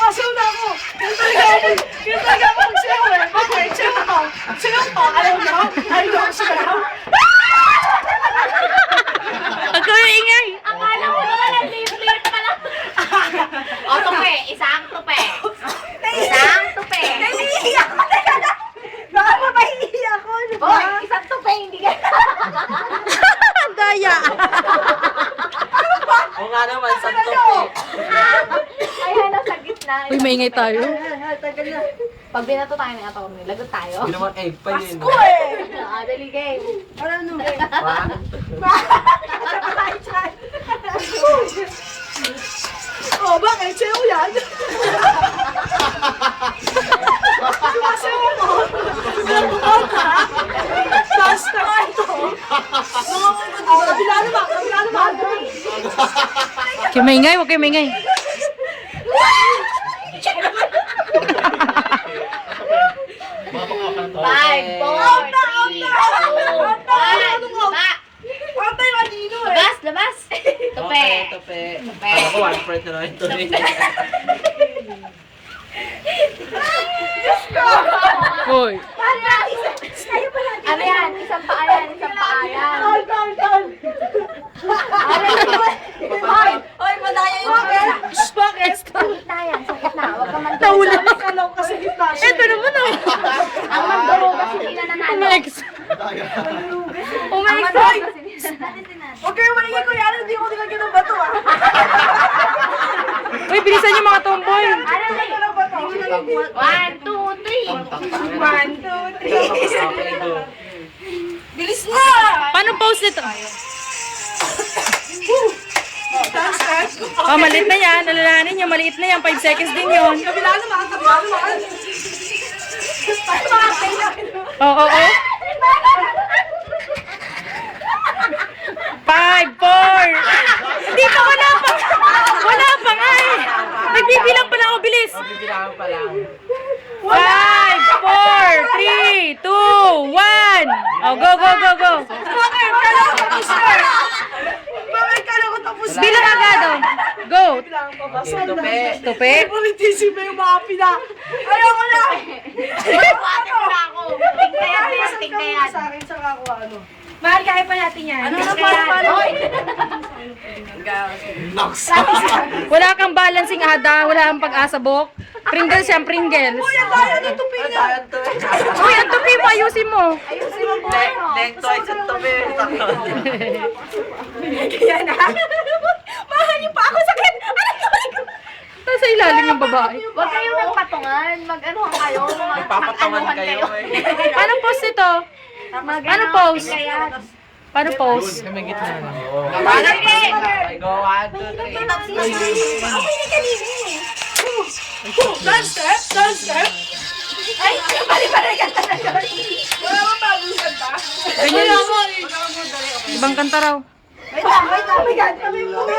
Sumasaw na ako. Kaya talaga ako magsayaw eh. Bakit? Sayaw ka. Sayaw ka. Ayaw na. Ayaw na sayaw. Ang kayo ingay. Akala mo naman ang liit-liit pa lang. O, tupe. Isang tupe. Isang tupe. Nahihiya ako. Baka mapahihiya ako. Ano ba? Boy, isang tupe. Hindi ka. Ang daya. Oo nga naman, santok eh. Ayan, nasa gitna. Uy, maingay tayo. Tagal na. Pag binato tayo ng atong lagot tayo. Hindi naman egg pa yun. Pasko eh. Dali game. Ano? Oh, bakit? Sayaw yan? Sumasayaw ako. Nagbubuhat ka? Basta ka ito. Kabila naman, kabila naman. Kayo maingay, huwag kayo maingay. Five, four, three, two, one. Pa! Patay kanino eh. Labas, labas. Tupe. Tupe. Tupe. Ako, one friend na lang ito. Hoy. Ano yan? Isang paa yan, isang paa yan. Tal. Hoy, madaya yung camera. Shh, bakit? Sa gitna yan, sa gitna. Huwag ka man Nahuli. Kalaw kasi kita. Eto naman oh. Ang manduro kasi hindi na nanalo. Umex. Ang Umex. manduro kasi hindi na nanalo. Huwag kayo maligay ko yan. Hindi ko nilagyan ng bato ah. Uy, bilisan niyo mga tomboy. Ano na Nilagyan yun? ng bato. 1, 2, 3. Bilis na! Paano post nito? Taas, taas. Oh, maliit na yan. Alalahanin niyo, maliit na yan. 5 seconds din yun. Kabila naman, kabila naman. Tayo mga kailangan. Oo, oo. 5, 4. Hindi pa, wala pa. Wala pa nga eh. Nagbibilang pa lang ako, bilis. Bibilangan pa lang. 5, 4, 3, 2, 1. Oh, go, go, go, go. Bakit? Kala ko tapos na. Bakit kala ko tapos na? Bilang agad, oh. Go. Bilang pa ba? Tupe. Tupi. Politisi ba yung mga pina? Ayaw ko na! Buwate mo na ako. Tingnan yan, tingnan yan. Sa akin, sa ako ano. Mahal, kaya pa natin yan. Ano na paano? Wala kang balancing, Ada. Wala kang pag-asabok. Pringles yan, Pringles. Uy, ang daya ng tupi niya! Tayan to eh. Uy, ang tupi mo, ayusin mo. Ayusin mo buhay mo. Leng twice ang tupi. Kaya na. Mahal niyo pa ako sakit! Nasa ilalim ng babae. Huwag kayong nagpatungan. Mag-anuhan kayo. Papatawan Mag-anuhan kayo eh. Paano post ito? Paano post? Paano post? May gitna lang. Sige! I go 1, 2, 3. Dance step! Dance step! Ay, bali-bali ka talaga. Wala mo bagong kanta? Ganyan. Ibang kanta raw. Wait lang, wait lang. Oh my God, kami mo. 5,